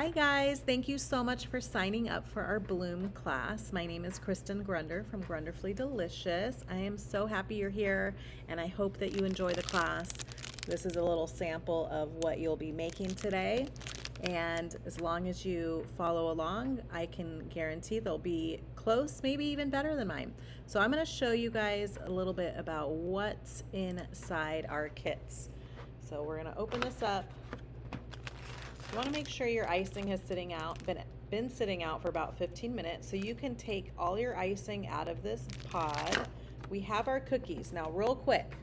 Hi guys, thank you so much for signing up for our Bloom class. My name is Kristen Grunder from Grunderfully Delicious. I am so happy you're here and I hope that you enjoy the class. This is a little sample of what you'll be making today, and as long as you follow along, I can guarantee they'll be close, maybe even better than mine. So I'm going to show you guys a little bit about what's inside our kits. So we're going to open this up. You want to make sure your icing has been sitting out for about 15 minutes, so you can take all your icing out of this pod. We have our cookies. Now real quick,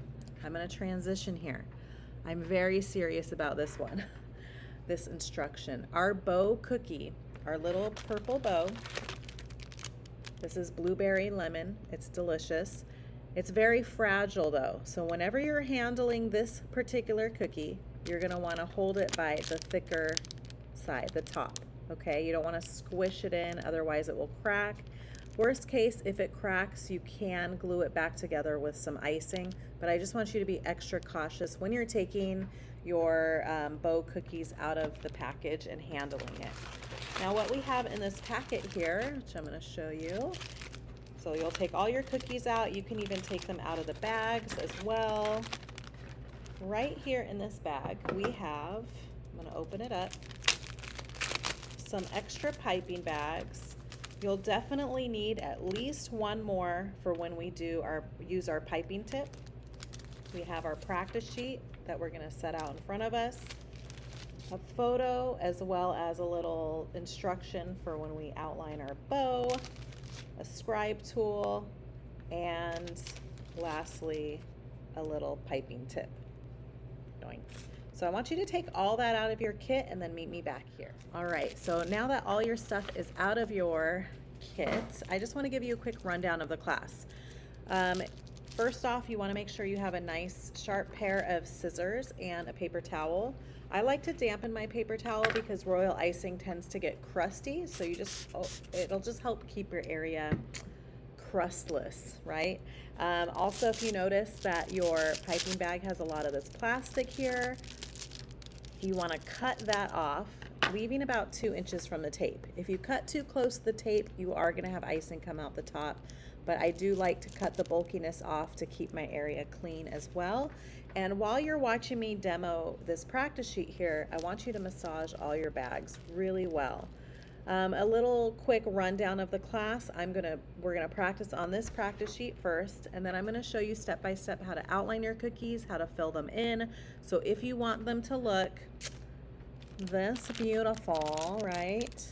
I'm going to transition here. I'm very serious about this one, this instruction. Our bow cookie, our little purple bow, this is blueberry lemon. It's delicious. It's very fragile though, so whenever you're handling this particular cookie, you're going to want to hold it by the thicker side, the top, okay? You don't want to squish it in, otherwise it will crack. Worst case, if it cracks, you can glue it back together with some icing, but I just want you to be extra cautious when you're taking your bow cookies out of the package and handling it. Now what we have in this packet here, which I'm going to show you, so you'll take all your cookies out. You can even take them out of the bags as well. Right here in this bag, we have, I'm going to open it up, some extra piping bags. You'll definitely need at least one more for when we use our piping tip. We have our practice sheet that we're going to set out in front of us, a photo as well as a little instruction for when we outline our bow, a scribe tool, and lastly, a little piping tip. So I want you to take all that out of your kit and then meet me back here. All right, so now that all your stuff is out of your kit, I just want to give you a quick rundown of the class. First off, you want to make sure you have a nice sharp pair of scissors and a paper towel. I like to dampen my paper towel because royal icing tends to get crusty, so it'll just help keep your area crustless, right? Also, if you notice that your piping bag has a lot of this plastic here, you want to cut that off, leaving about 2 inches from the tape. If you cut too close to the tape, you are going to have icing come out the top, but I do like to cut the bulkiness off to keep my area clean as well. And while you're watching me demo this practice sheet here, I want you to massage all your bags really well. A little quick rundown of the class. We're gonna practice on this practice sheet first, and then I'm gonna show you step by step how to outline your cookies, how to fill them in. So if you want them to look this beautiful, right,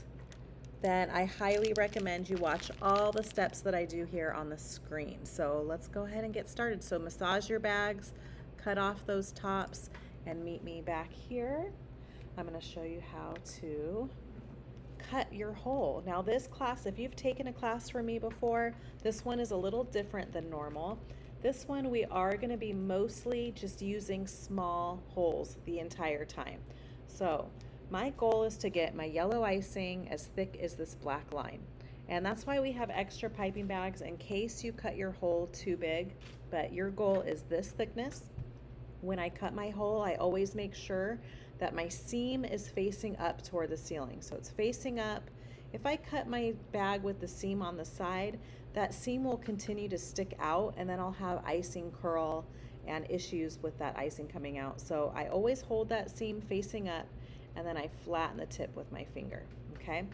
then I highly recommend you watch all the steps that I do here on the screen. So let's go ahead and get started. So massage your bags, cut off those tops, and meet me back here. I'm gonna show you how to cut your hole. Now this class, if you've taken a class from me before, this one is a little different than normal. This one we are going to be mostly just using small holes the entire time. So my goal is to get my yellow icing as thick as this black line. And that's why we have extra piping bags in case you cut your hole too big, but your goal is this thickness. When I cut my hole, I always make sure that my seam is facing up toward the ceiling. So it's facing up. If I cut my bag with the seam on the side, that seam will continue to stick out, and then I'll have icing curl and issues with that icing coming out. So I always hold that seam facing up, and then I flatten the tip with my finger, okay?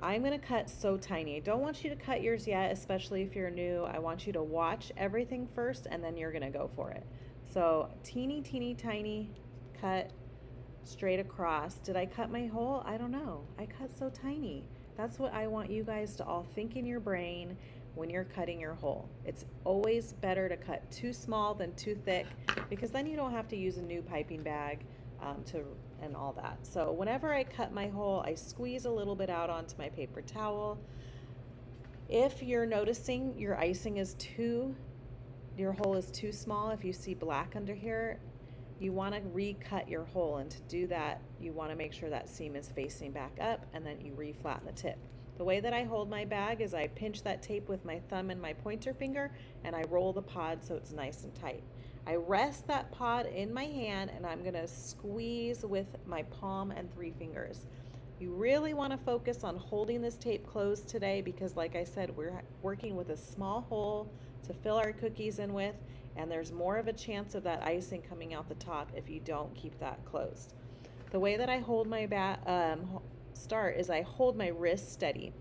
I'm gonna cut so tiny. I don't want you to cut yours yet, especially if you're new. I want you to watch everything first, and then you're gonna go for it. So teeny, teeny, tiny cut straight across. Did I cut my hole? I don't know. I cut so tiny. That's what I want you guys to all think in your brain when you're cutting your hole. It's always better to cut too small than too thick, because then you don't have to use a new piping bag and all that. So whenever I cut my hole, I squeeze a little bit out onto my paper towel. If you're noticing your hole is too small, if you see black under here, you want to recut your hole, and to do that you want to make sure that seam is facing back up, and then you reflatten the tip. The way that I hold my bag is I pinch that tape with my thumb and my pointer finger, and I roll the pod so it's nice and tight. I rest that pod in my hand and I'm gonna squeeze with my palm and 3 fingers. You really wanna focus on holding this tape closed today because like I said, we're working with a small hole to fill our cookies in with, and there's more of a chance of that icing coming out the top if you don't keep that closed. The way that I hold my start is I hold my wrist steady.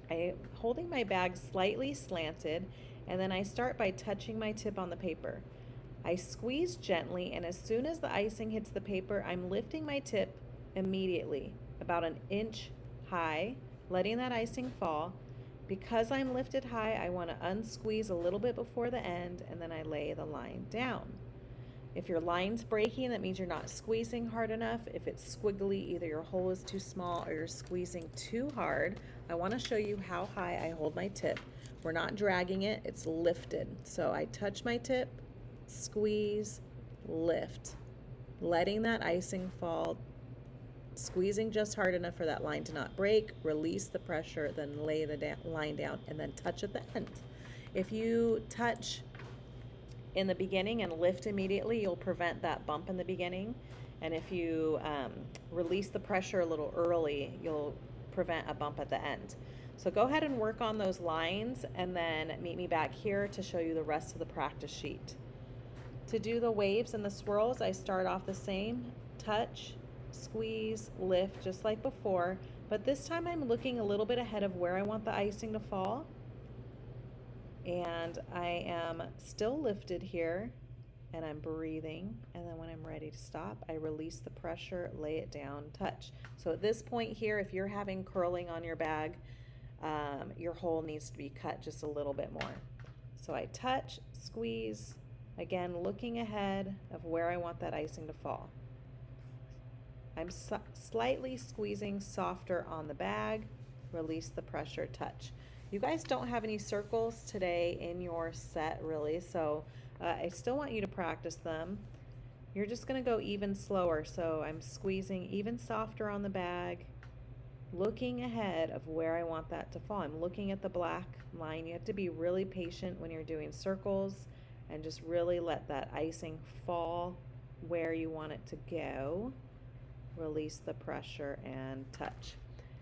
I'm holding my bag slightly slanted, and then I start by touching my tip on the paper. I squeeze gently, and as soon as the icing hits the paper, I'm lifting my tip immediately, about an inch high, letting that icing fall. Because I'm lifted high, I want to unsqueeze a little bit before the end, and then I lay the line down. If your line's breaking, that means you're not squeezing hard enough. If it's squiggly, either your hole is too small or you're squeezing too hard. I want to show you how high I hold my tip. We're not dragging it, it's lifted. So I touch my tip, squeeze, lift, letting that icing fall, squeezing just hard enough for that line to not break, release the pressure, then lay the line down, and then touch at the end. If you touch in the beginning and lift immediately, you'll prevent that bump in the beginning. And if you release the pressure a little early, you'll prevent a bump at the end. So go ahead and work on those lines and then meet me back here to show you the rest of the practice sheet. To do the waves and the swirls, I start off the same, touch, squeeze, lift, just like before, but this time I'm looking a little bit ahead of where I want the icing to fall. And I am still lifted here, and I'm breathing, and then when I'm ready to stop, I release the pressure, lay it down, touch. So at this point here, if you're having curling on your bag, your hole needs to be cut just a little bit more. So I touch, squeeze, again looking ahead of where I want that icing to fall. I'm slightly squeezing softer on the bag, release the pressure, touch. You guys don't have any circles today in your set really, so I still want you to practice them. You're just going to go even slower, so I'm squeezing even softer on the bag, looking ahead of where I want that to fall. I'm looking at the black line. You have to be really patient when you're doing circles and just really let that icing fall where you want it to go. Release the pressure and touch.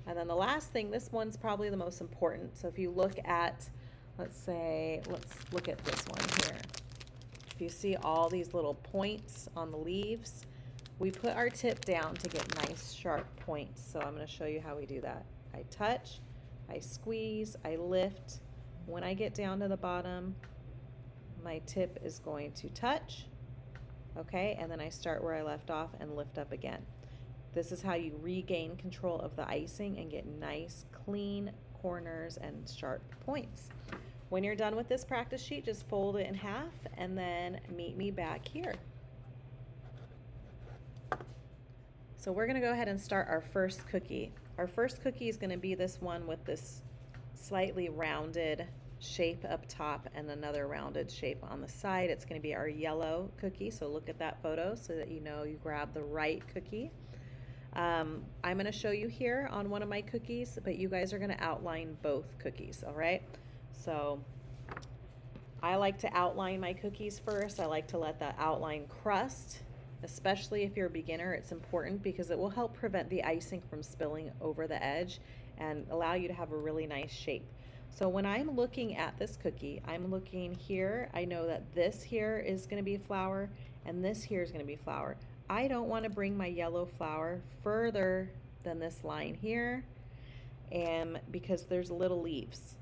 And then the last thing, this one's probably the most important. So if you look at, let's look at this one here. If you see all these little points on the leaves, we put our tip down to get nice sharp points. So I'm going to show you how we do that. I touch, I squeeze, I lift. When I get down to the bottom, my tip is going to touch, okay? And then I start where I left off and lift up again. This is how you regain control of the icing and get nice, clean corners and sharp points. When you're done with this practice sheet, just fold it in half and then meet me back here. So we're gonna go ahead and start our first cookie. Our first cookie is gonna be this one with this slightly rounded shape up top and another rounded shape on the side. It's gonna be our yellow cookie, so look at that photo so that you know you grab the right cookie. I'm going to show you here on one of my cookies, but you guys are going to outline both cookies, all right? So I like to outline my cookies first. I like to let the outline crust, especially if you're a beginner. It's important because it will help prevent the icing from spilling over the edge and allow you to have a really nice shape. So when I'm looking at this cookie, I'm looking here. I know that this here is going to be flour and this here is going to be flour. I don't want to bring my yellow flour further than this line here, and because there's little leaves.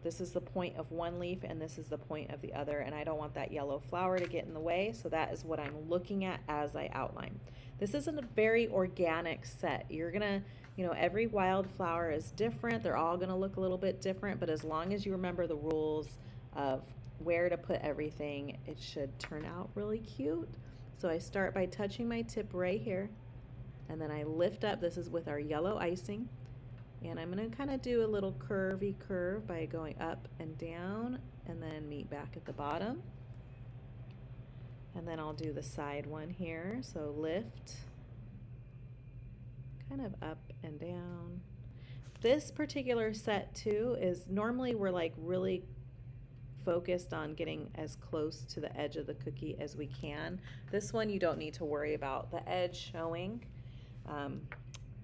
This is the point of one leaf and this is the point of the other, and I don't want that yellow flour to get in the way, so that is what I'm looking at as I outline. This isn't a very organic set. You're gonna, every wildflower is different. They're all gonna look a little bit different, but as long as you remember the rules of where to put everything, it should turn out really cute. So I start by touching my tip right here, and then I lift up. This is with our yellow icing, and I'm going to kind of do a little curvy curve by going up and down, and then meet back at the bottom. And then I'll do the side one here. So lift, kind of up and down. This particular set too is normally we're like really focused on getting as close to the edge of the cookie as we can. This one you don't need to worry about the edge showing.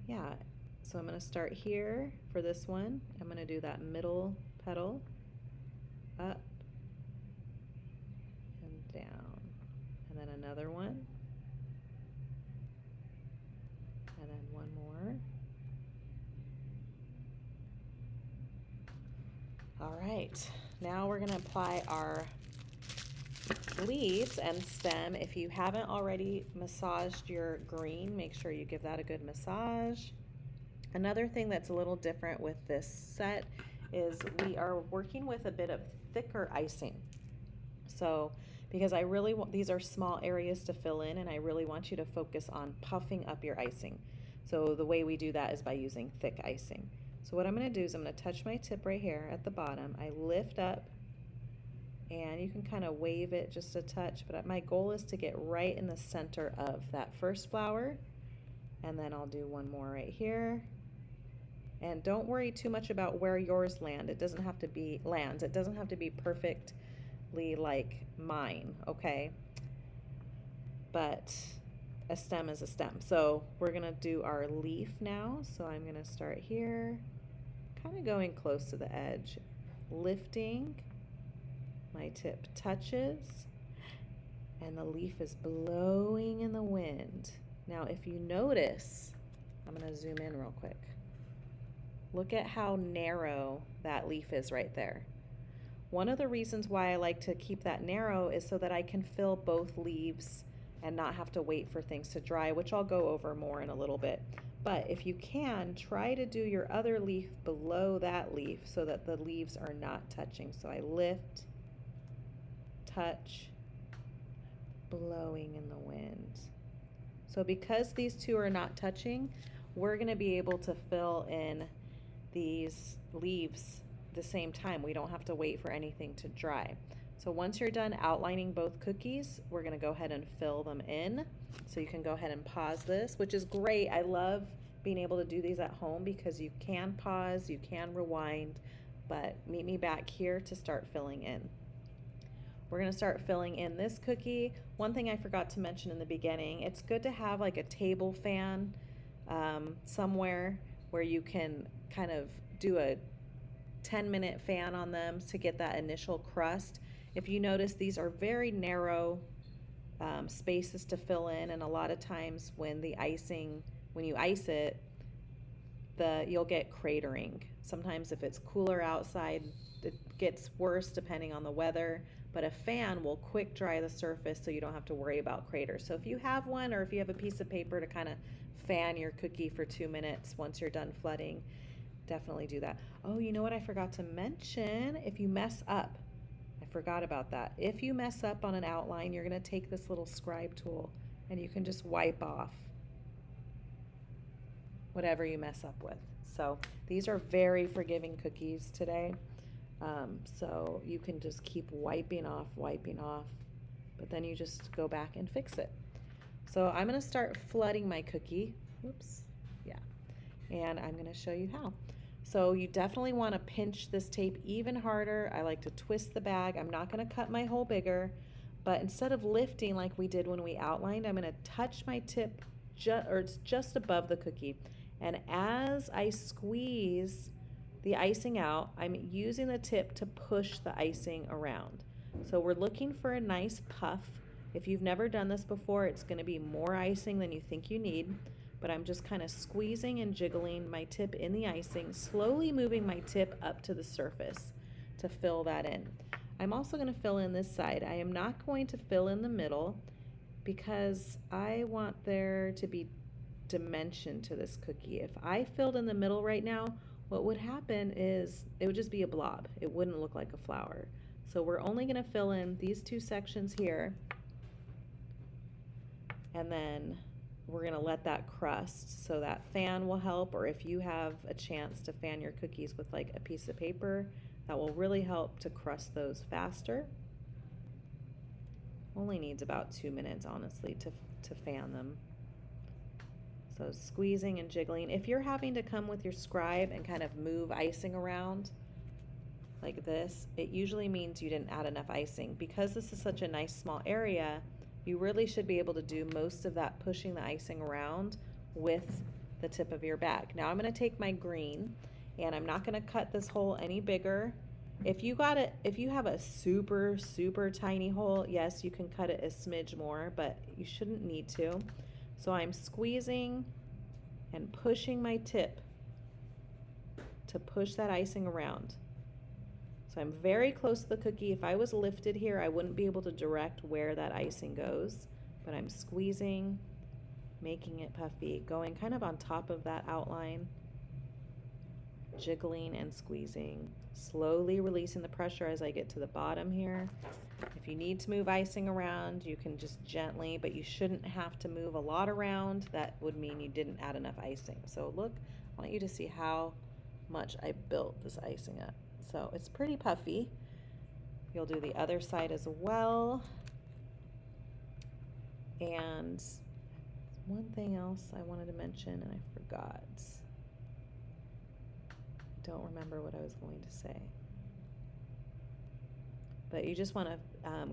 Yeah, so I'm going to start here for this one. I'm going to do that middle petal up and down, and then another one, and then one more. All right, now we're going to apply our leaves and stem. If you haven't already massaged your green, make sure you give that a good massage. Another thing that's a little different with this set is we are working with a bit of thicker icing. So because I really want, these are small areas to fill in, and I really want you to focus on puffing up your icing. So the way we do that is by using thick icing. So what I'm going to do is I'm going to touch my tip right here at the bottom. I lift up, and you can kind of wave it just a touch, but my goal is to get right in the center of that first flower, and then I'll do one more right here. And don't worry too much about where yours lands. It doesn't have to be perfectly like mine, okay? But a stem is a stem. So we're gonna do our leaf now. So I'm gonna start here, kind of going close to the edge, lifting. My tip touches, and the leaf is blowing in the wind. Now, if you notice, I'm going to zoom in real quick. Look at how narrow that leaf is right there. One of the reasons why I like to keep that narrow is so that I can fill both leaves and not have to wait for things to dry, which I'll go over more in a little bit. But if you can, try to do your other leaf below that leaf so that the leaves are not touching. So I lift, touch, blowing in the wind. So because these two are not touching, we're going to be able to fill in these leaves the same time. We don't have to wait for anything to dry. So once you're done outlining both cookies, we're going to go ahead and fill them in. So you can go ahead and pause this, which is great. I love being able to do these at home because you can pause, you can rewind, but meet me back here to start filling in. We're going to start filling in this cookie. One thing I forgot to mention in the beginning, it's good to have like a table fan somewhere where you can kind of do a 10-minute fan on them to get that initial crust. If you notice, these are very narrow spaces to fill in, and a lot of times when you ice it, you'll get cratering. Sometimes if it's cooler outside, it gets worse depending on the weather. But a fan will quick dry the surface so you don't have to worry about craters. So if you have one, or if you have a piece of paper to kind of fan your cookie for 2 minutes once you're done flooding, definitely do that. Oh, you know what I forgot to mention? If you mess up, I forgot about that. If you mess up on an outline, you're going to take this little scribe tool and you can just wipe off whatever you mess up with. So these are very forgiving cookies today. So you can just keep wiping off, but then you just go back and fix it. So I'm going to start flooding my cookie. Whoops. Yeah. And I'm going to show you how. So you definitely want to pinch this tape even harder. I like to twist the bag. I'm not going to cut my hole bigger, but instead of lifting like we did when we outlined, I'm going to touch my tip it's just above the cookie. And as I squeeze the icing out, I'm using the tip to push the icing around. So we're looking for a nice puff. If you've never done this before, it's going to be more icing than you think you need, but I'm just kind of squeezing and jiggling my tip in the icing, slowly moving my tip up to the surface to fill that in. I'm also going to fill in this side. I am not going to fill in the middle because I want there to be dimension to this cookie. If I filled in the middle right now, what would happen is it would just be a blob. It wouldn't look like a flower. So we're only going to fill in these two sections here, and then we're going to let that crust. So that fan will help, or if you have a chance to fan your cookies with like a piece of paper, that will really help to crust those faster. Only needs about 2 minutes, honestly, to fan them. So squeezing and jiggling. If you're having to come with your scribe and kind of move icing around, like this, it usually means you didn't add enough icing. Because this is such a nice small area, you really should be able to do most of that pushing the icing around with the tip of your bag. Now I'm going to take my green, and I'm not going to cut this hole any bigger. If you have a super tiny hole, yes, you can cut it a smidge more, but you shouldn't need to. So I'm squeezing and pushing my tip to push that icing around. So I'm very close to the cookie. If I was lifted here, I wouldn't be able to direct where that icing goes, but I'm squeezing, making it puffy, going kind of on top of that outline, jiggling and squeezing, slowly releasing the pressure as I get to the bottom here. If you need to move icing around, you can just gently, but you shouldn't have to move a lot around. That would mean you didn't add enough icing. So look, I want you to see how much I built this icing up. So it's pretty puffy. You'll do the other side as well. And one thing else I wanted to mention and I forgot. Don't remember what I was going to say. But you just want to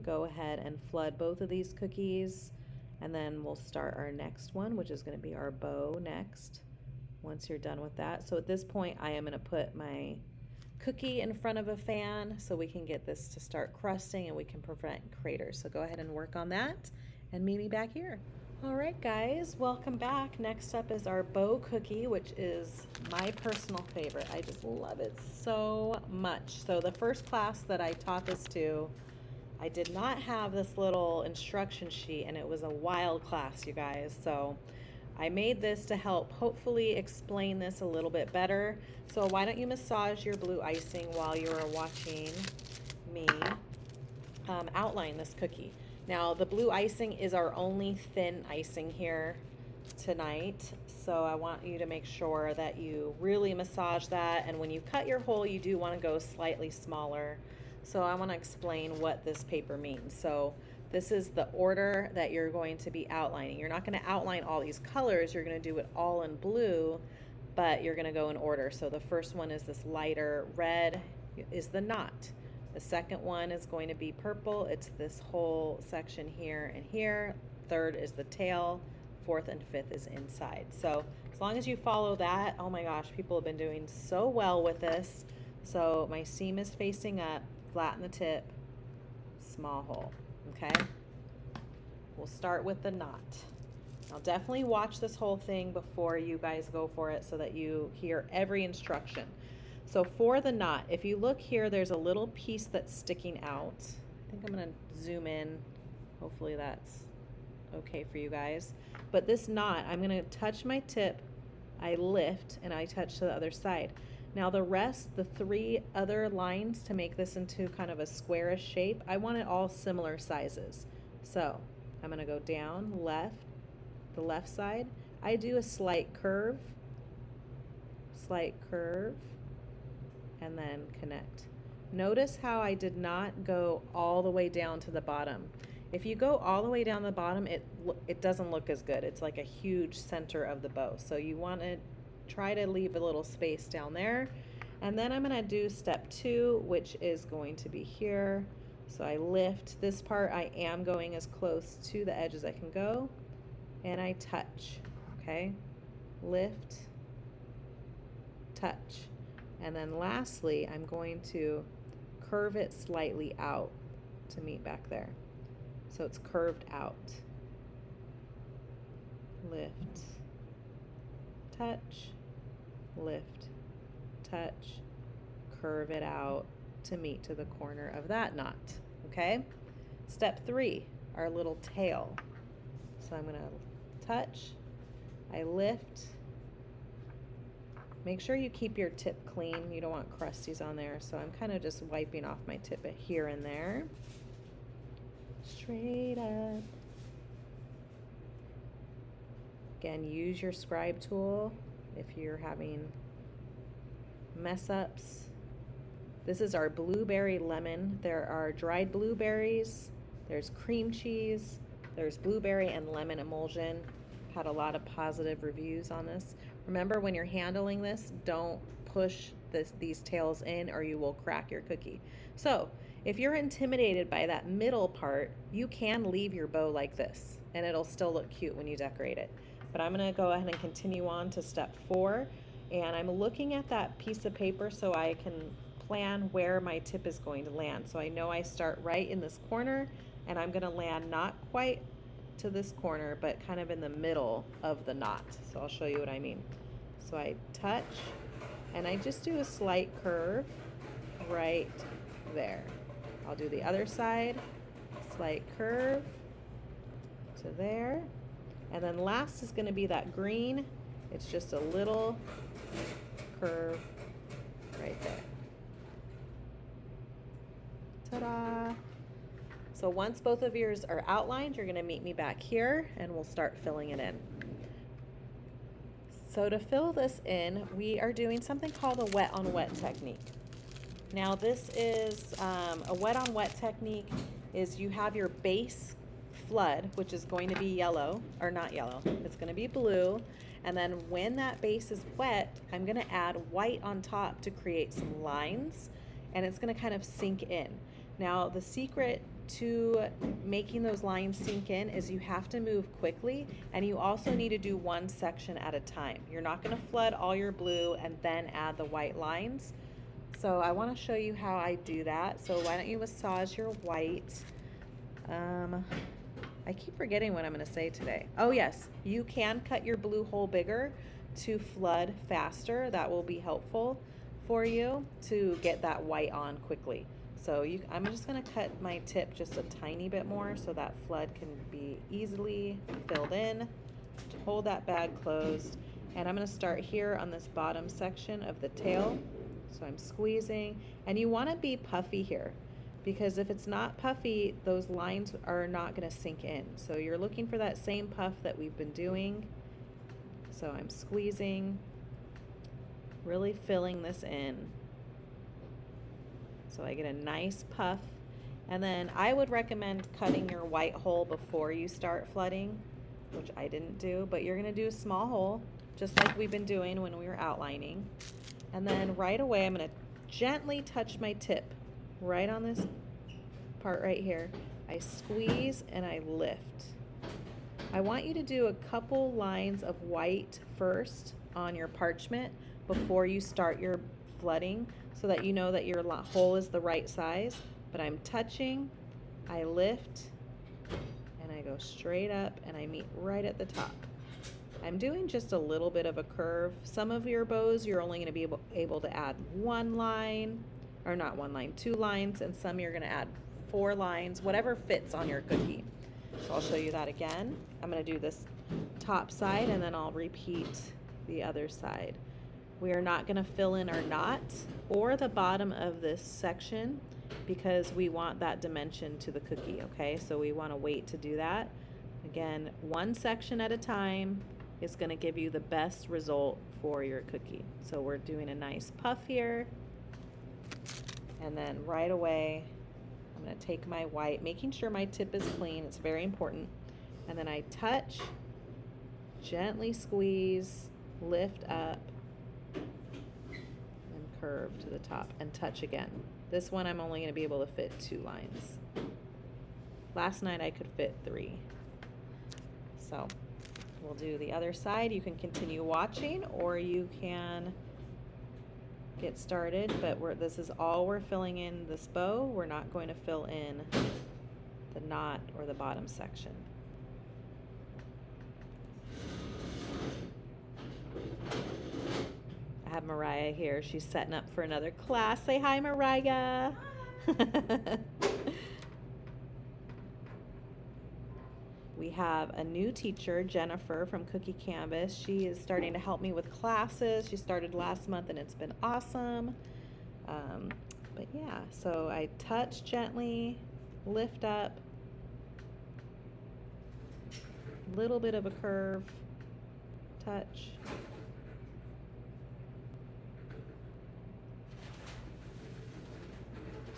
go ahead and flood both of these cookies, and then we'll start our next one, which is going to be our bow next, once you're done with that. So at this point, I am going to put my cookie in front of a fan so we can get this to start crusting and we can prevent craters. So go ahead and work on that and meet me back here. All right, guys, welcome back. Next up is our bow cookie, which is my personal favorite. I just love it so much. So the first class that I taught this to, I did not have this little instruction sheet, and it was a wild class, you guys. So I made this to help hopefully explain this a little bit better. So why don't you massage your blue icing while you're watching me outline this cookie. Now the blue icing is our only thin icing here tonight, so I want you to make sure that you really massage that, and when you cut your hole you do want to go slightly smaller. So I want to explain what this paper means. So this is the order that you're going to be outlining. You're not going to outline all these colors, you're going to do it all in blue, but you're going to go in order. So the first one is this lighter red is the knot. The second one is going to be purple. It's this whole section here and here. Third is the tail. Fourth and fifth is inside. So as long as you follow that, oh my gosh, people have been doing so well with this. So my seam is facing up, flatten the tip, small hole, okay? We'll start with the knot. Now definitely watch this whole thing before you guys go for it so that you hear every instruction. So for the knot, if you look here, there's a little piece that's sticking out. I think I'm going to zoom in. Hopefully that's okay for you guys. But this knot, I'm going to touch my tip, I lift, and I touch to the other side. Now the rest, the three other lines to make this into kind of a squarish shape, I want it all similar sizes. So I'm going to go down, left, the left side. I do a slight curve, and then connect. Notice how I did not go all the way down to the bottom. If you go all the way down the bottom, it doesn't look as good. It's like a huge center of the bow. So you want to try to leave a little space down there. And then I'm going to do step 2, which is going to be here. So I lift this part. I am going as close to the edge as I can go. And I touch, okay? Lift, touch. And then lastly, I'm going to curve it slightly out to meet back there. So it's curved out. Lift, touch, lift, touch, curve it out to meet to the corner of that knot, okay? Step 3, our little tail. So I'm going to touch, I lift. Make sure you keep your tip clean. You don't want crusties on there. So I'm kind of just wiping off my tip here and there. Straight up. Again, use your scribe tool if you're having mess ups. This is our blueberry lemon. There are dried blueberries, there's cream cheese, there's blueberry and lemon emulsion. Had a lot of positive reviews on this. Remember, when you're handling this, don't push these tails in or you will crack your cookie. So if you're intimidated by that middle part, you can leave your bow like this and it'll still look cute when you decorate it. But I'm gonna go ahead and continue on to step 4, and I'm looking at that piece of paper so I can plan where my tip is going to land. So I know I start right in this corner and I'm gonna land not quite to this corner, but kind of in the middle of the knot. So I'll show you what I mean. So I touch and I just do a slight curve right there. I'll do the other side, slight curve to there. And then last is going to be that green. It's just a little curve right there. Ta-da! So once both of yours are outlined, you're going to meet me back here and we'll start filling it in. So to fill this in, we are doing something called a wet on wet technique. Now this is a wet on wet technique is you have your base flood, which is going to be yellow, or not yellow, it's going to be blue. And then when that base is wet, I'm going to add white on top to create some lines, and it's going to kind of sink in. Now the secret to making those lines sink in is you have to move quickly, and you also need to do one section at a time. You're not going to flood all your blue and then add the white lines. So I want to show you how I do that. So why don't you massage your white. I keep forgetting what I'm going to say today. Oh yes, you can cut your blue hole bigger to flood faster. That will be helpful for you to get that white on quickly. So I'm just going to cut my tip just a tiny bit more so that flood can be easily filled in. Hold that bag closed. And I'm going to start here on this bottom section of the tail. So I'm squeezing. And you want to be puffy here, because if it's not puffy, those lines are not going to sink in. So you're looking for that same puff that we've been doing. So I'm squeezing, really filling this in. So I get a nice puff. And then I would recommend cutting your white hole before you start flooding, which I didn't do, but you're going to do a small hole, just like we've been doing when we were outlining. And then right away, I'm going to gently touch my tip right on this part right here. I squeeze and I lift. I want you to do a couple lines of white first on your parchment before you start your flooding, so that you know that your hole is the right size. But I'm touching, I lift, and I go straight up and I meet right at the top. I'm doing just a little bit of a curve. Some of your bows you're only going to be able to add one line, or not one line, 2 lines, and some you're going to add 4 lines, whatever fits on your cookie. So I'll show you that again. I'm going to do this top side and then I'll repeat the other side. We are not going to fill in our knot or the bottom of this section because we want that dimension to the cookie, okay? So we want to wait to do that. Again, one section at a time is going to give you the best result for your cookie. So we're doing a nice puff here. And then right away, I'm going to take my white, making sure my tip is clean. It's very important. And then I touch, gently squeeze, lift up, and curve to the top, and touch again. This one I'm only going to be able to fit 2 lines. Last night I could fit 3. So we'll do the other side. You can continue watching or you can get started, but this is all we're filling in this bow. We're not going to fill in the knot or the bottom section. I have Mariah here. She's setting up for another class. Say hi, Mariah. We have a new teacher, Jennifer from Cookie Canvas. She is starting to help me with classes. She started last month and it's been awesome. But yeah, so I touch gently, lift up, little bit of a curve, touch.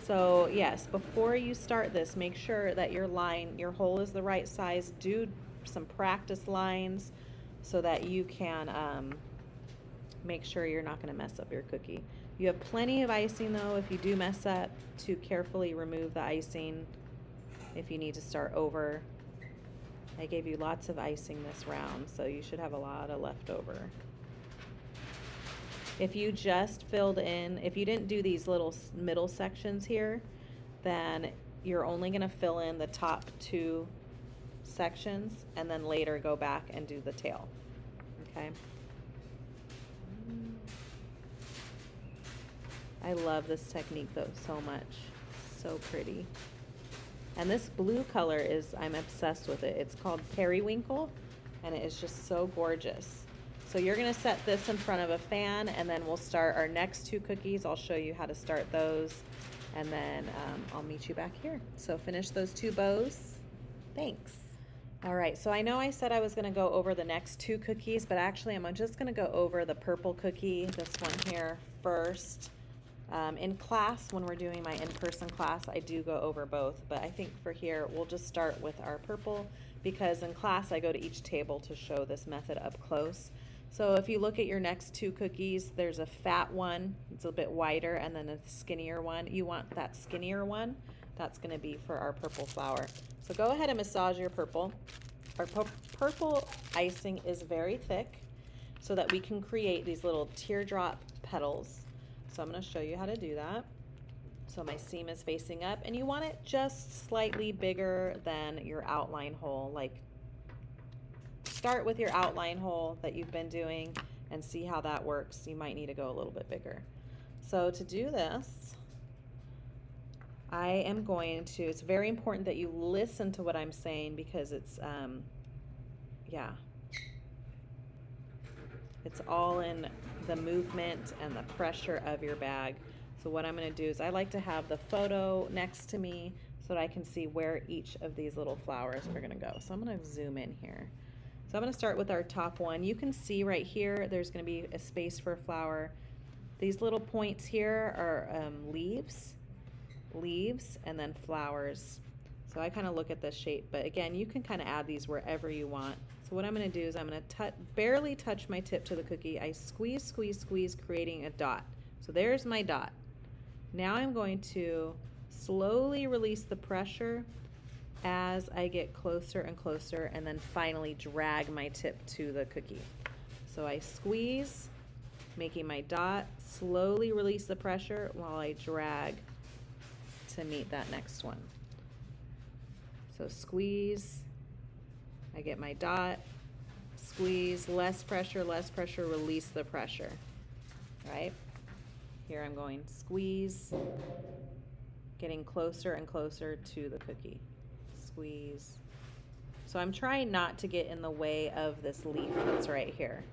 So yes, before you start this, make sure that your hole is the right size. Do some practice lines so that you can make sure you're not going to mess up your cookie. You have plenty of icing though. If you do mess up, to carefully remove the icing if you need to start over. I gave you lots of icing this round, so you should have a lot of leftover. If you just filled in, if you didn't do these little middle sections here, then you're only going to fill in the top 2 sections and then later go back and do the tail. Okay? I love this technique though so much. So pretty. And this blue color is, I'm obsessed with it. It's called Periwinkle, and it is just so gorgeous. So you're gonna set this in front of a fan, and then we'll start our next 2 cookies. I'll show you how to start those, and then I'll meet you back here. So finish those 2 bows. Thanks. All right, so I know I said I was gonna go over the next 2 cookies, but actually I'm just gonna go over the purple cookie, this one here, first. In class, when we're doing my in-person class, I do go over both, but I think for here, we'll just start with our purple, because in class, I go to each table to show this method up close. So if you look at your next 2 cookies, there's a fat one, it's a bit wider, and then a skinnier one. You want that skinnier one, that's gonna be for our purple flower. So go ahead and massage your purple. Our purple icing is very thick, so that we can create these little teardrop petals. So I'm going to show you how to do that. So my seam is facing up, and you want it just slightly bigger than your outline hole. Like, start with your outline hole that you've been doing and see how that works. You might need to go a little bit bigger. So to do this, I am going to, it's very important that you listen to what I'm saying, because it's, yeah, it's all in the movement and the pressure of your bag. So what I'm going to do is I like to have the photo next to me so that I can see where each of these little flowers are going to go. So I'm going to zoom in here. So I'm going to start with our top one. You can see right here there's going to be a space for a flower. These little points here are leaves, and then flowers. So I kind of look at this shape, but again, you can kind of add these wherever you want. So what I'm going to do is I'm going to barely touch my tip to the cookie. I squeeze, squeeze, squeeze, creating a dot. So there's my dot. Now I'm going to slowly release the pressure as I get closer and closer, and then finally drag my tip to the cookie. So I squeeze, making my dot, slowly release the pressure while I drag to meet that next one. So squeeze, I get my dot, squeeze, less pressure, release the pressure, right? Here I'm going squeeze, getting closer and closer to the cookie. Squeeze. So I'm trying not to get in the way of this leaf that's right here,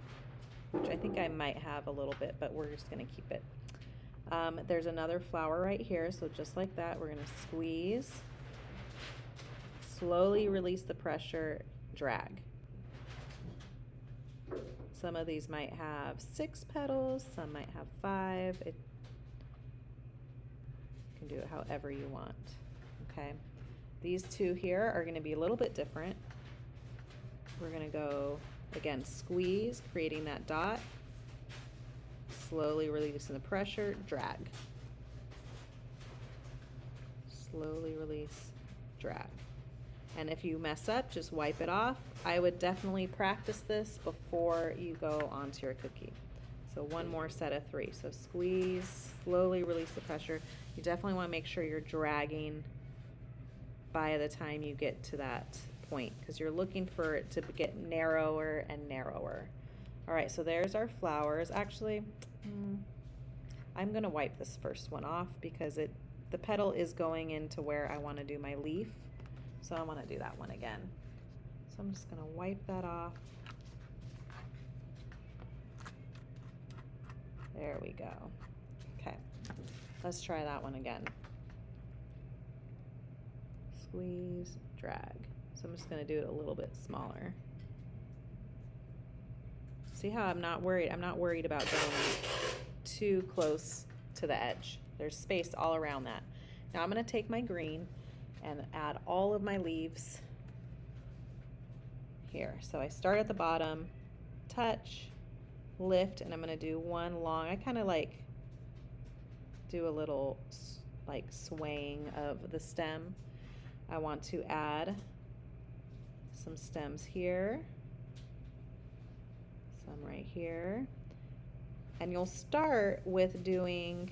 which I think I might have a little bit, but we're just gonna keep it. There's another flower right here, so just like that, we're gonna squeeze, slowly release the pressure, drag. Some of these might have 6 petals, some might have 5. You can do it however you want, okay? These 2 here are gonna be a little bit different. We're gonna go, again, squeeze, creating that dot, slowly releasing the pressure, drag. Slowly release, drag. And if you mess up, just wipe it off. I would definitely practice this before you go onto your cookie. So one more set of 3. So squeeze, slowly release the pressure. You definitely want to make sure you're dragging by the time you get to that point, because you're looking for it to get narrower and narrower. All right, so there's our flowers. Actually, I'm gonna wipe this first one off because the petal is going into where I want to do my leaf. So I want to do that one again. So I'm just gonna wipe that off. There we go. Okay, let's try that one again. Squeeze, drag. So I'm just gonna do it a little bit smaller. See how I'm not worried? I'm not worried about going too close to the edge. There's space all around that. Now I'm gonna take my green and add all of my leaves here. So I start at the bottom, touch, lift, and I'm going to do one long. I kind of like do a little like swaying of the stem. I want to add some stems here, some right here, and you'll start with doing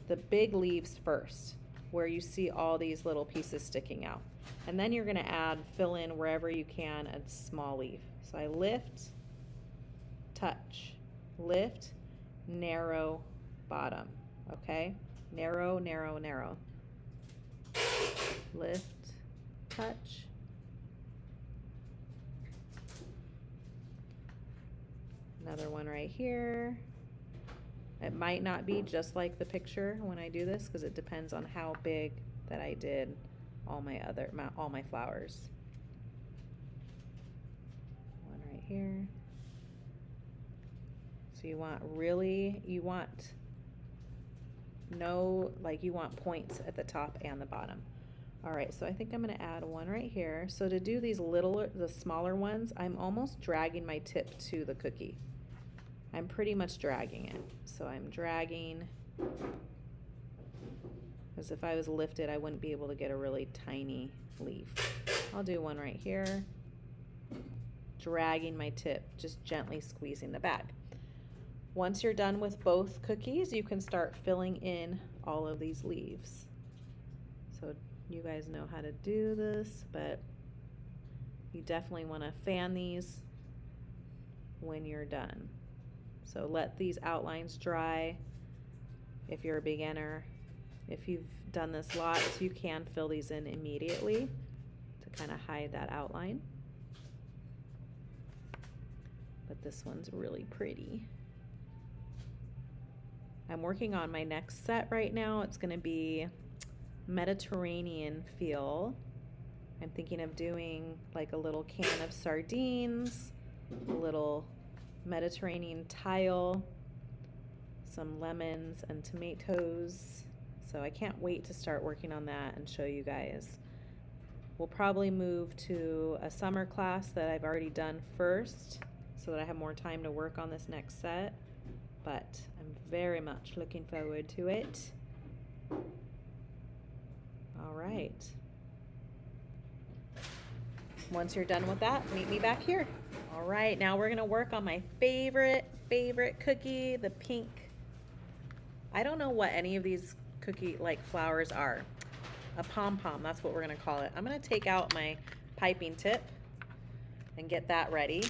the big leaves first, where you see all these little pieces sticking out, and then you're going to fill in wherever you can a small leaf. So I lift, touch, lift, narrow, bottom. Okay, narrow, narrow, narrow, lift, touch, another one right here. It might not be just like the picture when I do this, because it depends on how big that I did all my flowers. One right here. So you want points at the top and the bottom. All right, so I think I'm gonna add one right here. So to do the smaller ones, I'm almost dragging my tip to the cookie. I'm pretty much dragging it. So I'm dragging, because if I was lifted, I wouldn't be able to get a really tiny leaf. I'll do one right here, dragging my tip, just gently squeezing the bag. Once you're done with both cookies, you can start filling in all of these leaves. So you guys know how to do this, but you definitely want to fan these when you're done. So let these outlines dry. If you're a beginner, if you've done this lots, you can fill these in immediately to kind of hide that outline. But this one's really pretty. I'm working on my next set right now. It's going to be Mediterranean feel. I'm thinking of doing like a little can of sardines, a little Mediterranean tile, some lemons and tomatoes. So I can't wait to start working on that and show you guys. We'll probably move to a summer class that I've already done first, so that I have more time to work on this next set. But I'm very much looking forward to it. All right. Once you're done with that, meet me back here. All right, now we're gonna work on my favorite cookie, the pink. I don't know what any of these cookie-like flowers are. A pom-pom, that's what we're gonna call it. I'm gonna take out my piping tip and get that ready.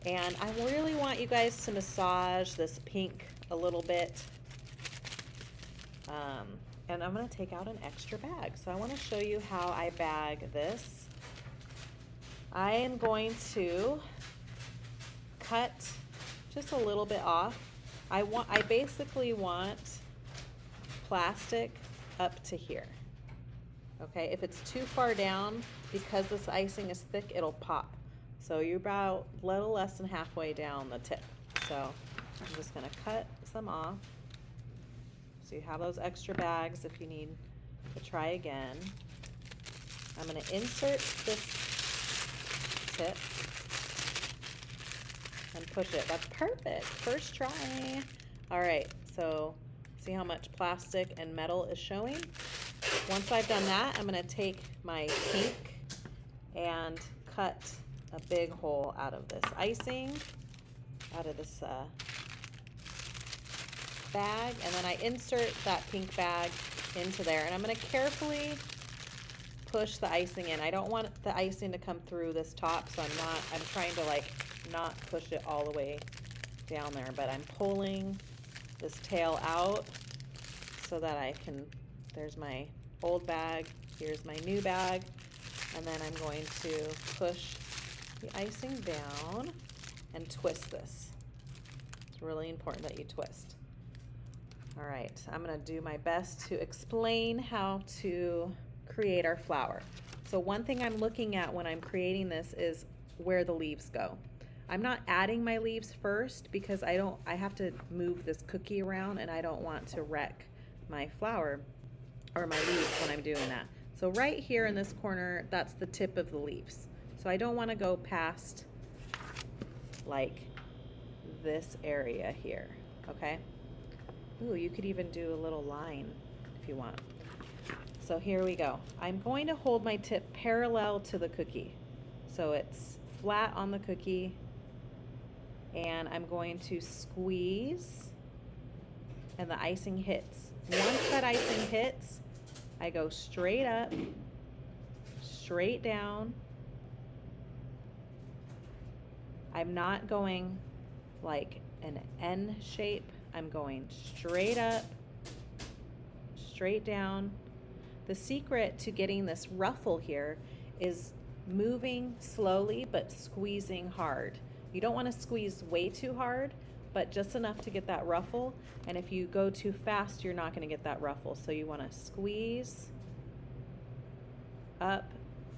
And I really want you guys to massage this pink a little bit. And I'm gonna take out an extra bag. So I wanna show you how I bag this. I am going to cut just a little bit off. I basically want plastic up to here. Okay, if it's too far down, because this icing is thick, it'll pop. So you're about a little less than halfway down the tip. So I'm just gonna cut some off. So you have those extra bags if you need to try again. I'm gonna insert this tip and push it. That's perfect, first try. All right, so see how much plastic and metal is showing? Once I've done that, I'm gonna take my pink and cut a big hole out of this icing, out of this bag, and then I insert that pink bag into there, and I'm gonna carefully push the icing in. I don't want the icing to come through this top, so I'm trying to like not push it all the way down there, but I'm pulling this tail out so that I can, there's my old bag, here's my new bag, and then I'm going to push the icing down and twist this. It's really important that you twist. All right, I'm gonna do my best to explain how to create our flower. So one thing I'm looking at when I'm creating this is where the leaves go. I'm not adding my leaves first because I have to move this cookie around, and I don't want to wreck my flower or my leaves when I'm doing that. So right here in this corner, that's the tip of the leaves. So I don't want to go past like this area here, okay? Ooh, you could even do a little line if you want. So here we go. I'm going to hold my tip parallel to the cookie. So it's flat on the cookie, and I'm going to squeeze, and the icing hits. Once that icing hits, I go straight up, straight down. I'm not going like an N shape. I'm going straight up, straight down. The secret to getting this ruffle here is moving slowly but squeezing hard. You don't want to squeeze way too hard, but just enough to get that ruffle. And if you go too fast, you're not going to get that ruffle. So you want to squeeze up,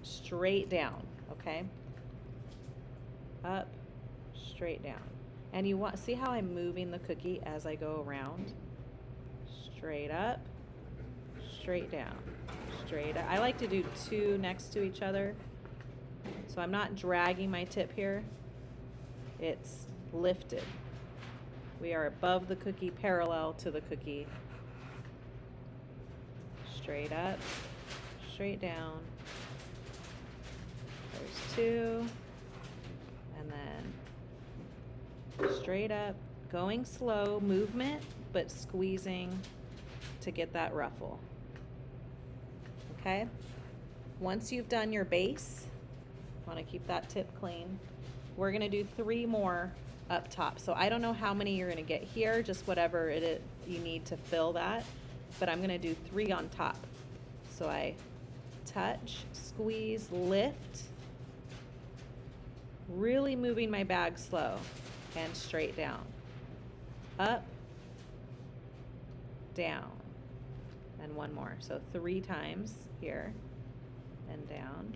straight down, okay? Up, straight down. And you want, see how I'm moving the cookie as I go around? Straight up, straight down, straight up. I like to do two next to each other. So I'm not dragging my tip here. It's lifted. We are above the cookie, parallel to the cookie. Straight up, straight down. There's two. And then straight up, going slow, movement, but squeezing to get that ruffle. Okay? Once you've done your base, want to keep that tip clean. We're going to do 3 more up top. So I don't know how many you're going to get here, just whatever it is you need to fill that. But I'm going to do 3 on top. So I touch, squeeze, lift, really moving my bag slow, and straight down. Up, down, and 1 more. So 3 times here and down.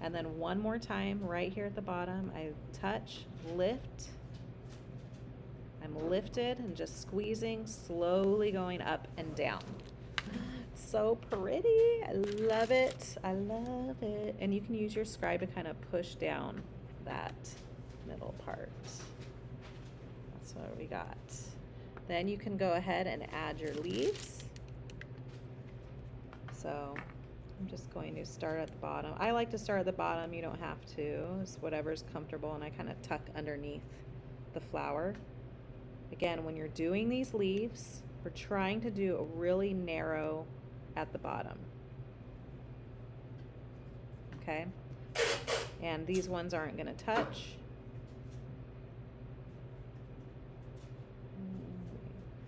And then 1 more time right here at the bottom. I touch, lift. I'm lifted and just squeezing, slowly going up and down. It's so pretty. I love it. I love it. And you can use your scribe to kind of push down that middle part. That's what we got. Then you can go ahead and add your leaves. So I'm just going to start at the bottom. I like to start at the bottom. You don't have to. It's whatever's comfortable, and I kind of tuck underneath the flower. Again, when you're doing these leaves, we're trying to do a really narrow at the bottom. Okay? And these ones aren't going to touch.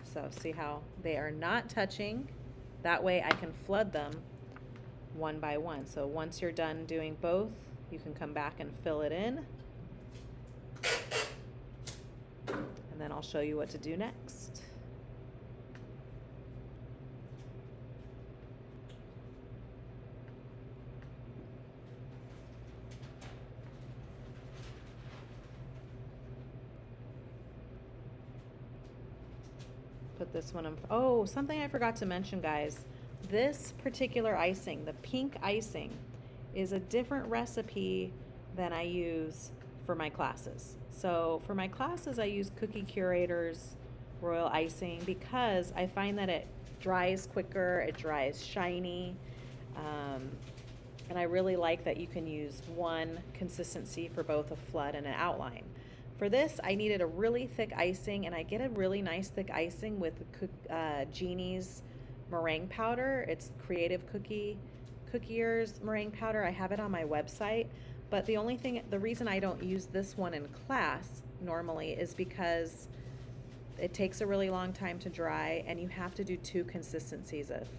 So see how they are not touching? That way I can flood them 1 by 1. So once you're done doing both, you can come back and fill it in. And then I'll show you what to do next. Put this one on. Oh, something I forgot to mention, guys. This particular icing, the pink icing, is a different recipe than I use for my classes. So for my classes, I use Cookie Curator's royal icing because I find that it dries quicker, it dries shiny, and I really like that you can use one consistency for both a flood and an outline. For this, I needed a really thick icing, and I get a really nice thick icing with Jeannie's meringue powder. It's Creative Cookier's meringue powder. I have it on my website, but the reason I don't use this one in class normally is because it takes a really long time to dry, and you have to do 2 consistencies of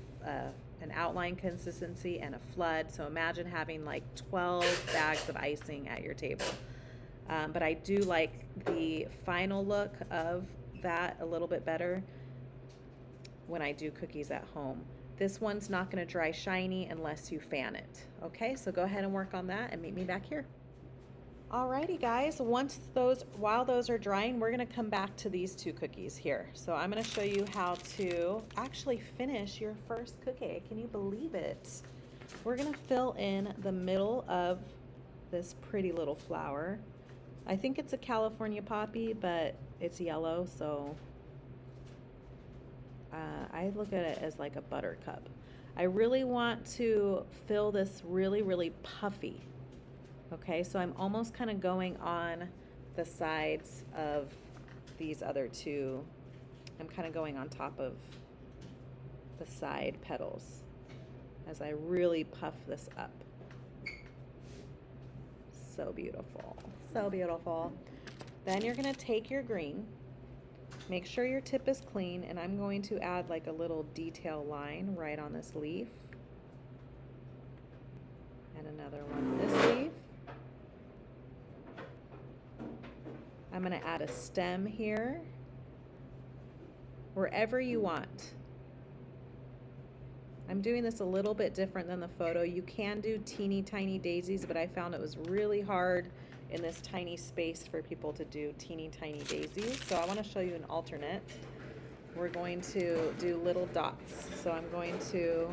an outline consistency and a flood. So imagine having like 12 bags of icing at your table. But I do like the final look of that a little bit better when I do cookies at home. This one's not going to dry shiny unless you fan it. Okay, so go ahead and work on that and meet me back here. Alrighty guys, while those are drying, we're going to come back to these 2 cookies here. So I'm going to show you how to actually finish your first cookie. Can you believe it? We're going to fill in the middle of this pretty little flower. I think it's a California poppy, but it's yellow, so I look at it as like a buttercup. I really want to fill this really, really puffy. Okay, so I'm almost kind of going on the sides of these other two. I'm kind of going on top of the side petals as I really puff this up. So beautiful, so beautiful. Then you're gonna take your green, make sure your tip is clean, and I'm going to add like a little detail line right on this leaf. And another one this leaf. I'm gonna add a stem here, wherever you want. I'm doing this a little bit different than the photo. You can do teeny tiny daisies, but I found it was really hard in this tiny space for people to do teeny tiny daisies. So I want to show you an alternate. We're going to do little dots. So I'm going to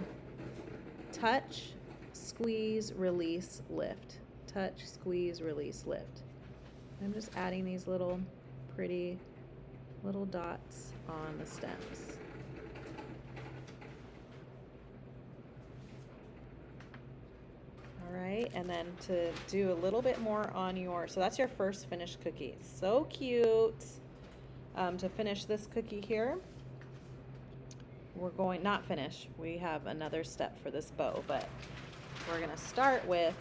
touch, squeeze, release, lift. Touch, squeeze, release, lift. I'm just adding these little pretty little dots on the stems. All right, and then to do a little bit more on your, so that's your first finished cookie. So cute. To finish this cookie here, we're going, not finish, we have another step for this bow, but we're gonna start with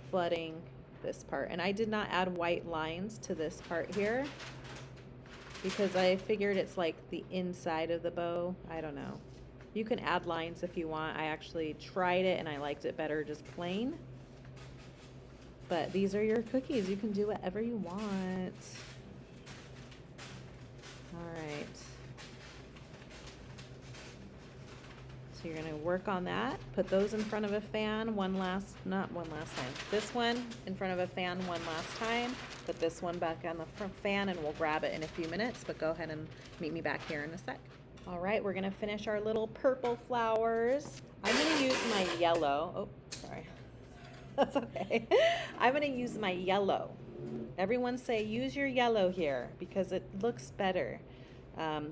flooding this part. And I did not add white lines to this part here because I figured it's like the inside of the bow. I don't know. You can add lines if you want. I actually tried it and I liked it better just plain. But these are your cookies. You can do whatever you want. All right. So you're gonna work on that. Put those in front of a fan not one last time. This one in front of a fan one last time. Put this one back on the front fan and we'll grab it in a few minutes, but go ahead and meet me back here in a sec. All right, we're gonna finish our little purple flowers. I'm gonna use my yellow. Oh, sorry. That's okay. I'm gonna use my yellow. Everyone say use your yellow here because it looks better.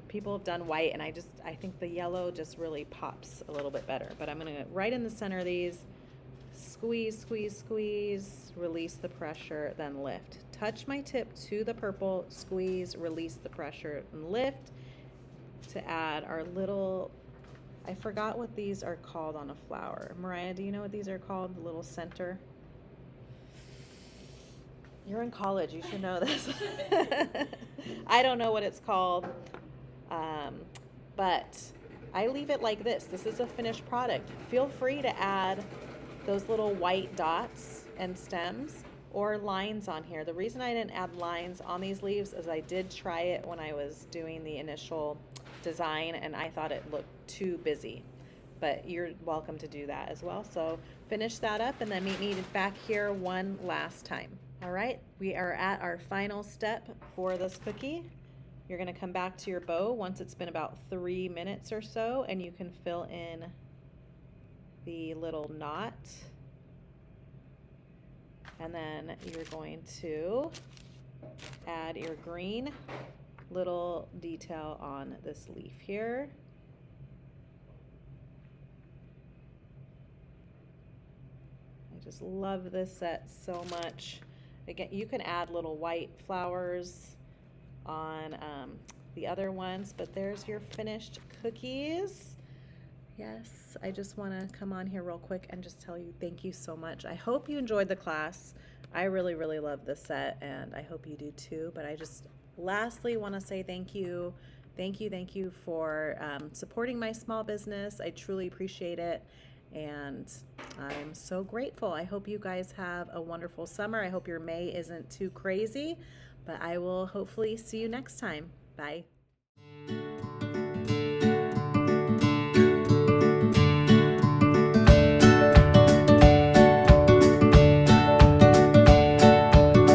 People have done white and I think the yellow just really pops a little bit better. But I'm gonna right in the center of these, squeeze, squeeze, squeeze, release the pressure, then lift. Touch my tip to the purple, squeeze, release the pressure, and lift. To add our little, I forgot what these are called on a flower. Mariah, do you know what these are called? The little center? You're in college, you should know this. I don't know what it's called, but I leave it like this. This is a finished product. Feel free to add those little white dots and stems or lines on here. The reason I didn't add lines on these leaves is I did try it when I was doing the initial design and I thought it looked too busy, but you're welcome to do that as well. So finish that up and then meet me back here one last time. All right, we are at our final step for this cookie. You're gonna come back to your bow once it's been about 3 minutes or so and you can fill in the little knot. And then you're going to add your green little detail on this leaf here. I just love this set so much. Again, you can add little white flowers on the other ones, but there's your finished cookies. Yes, I just want to come on here real quick and just tell you thank you so much. I hope you enjoyed the class. I really, really love this set and I hope you do too, but I just lastly want to say thank you. Thank you for supporting my small business. I truly appreciate it and I'm so grateful. I hope you guys have a wonderful summer. I hope your May isn't too crazy, but I will hopefully see you next time. Bye.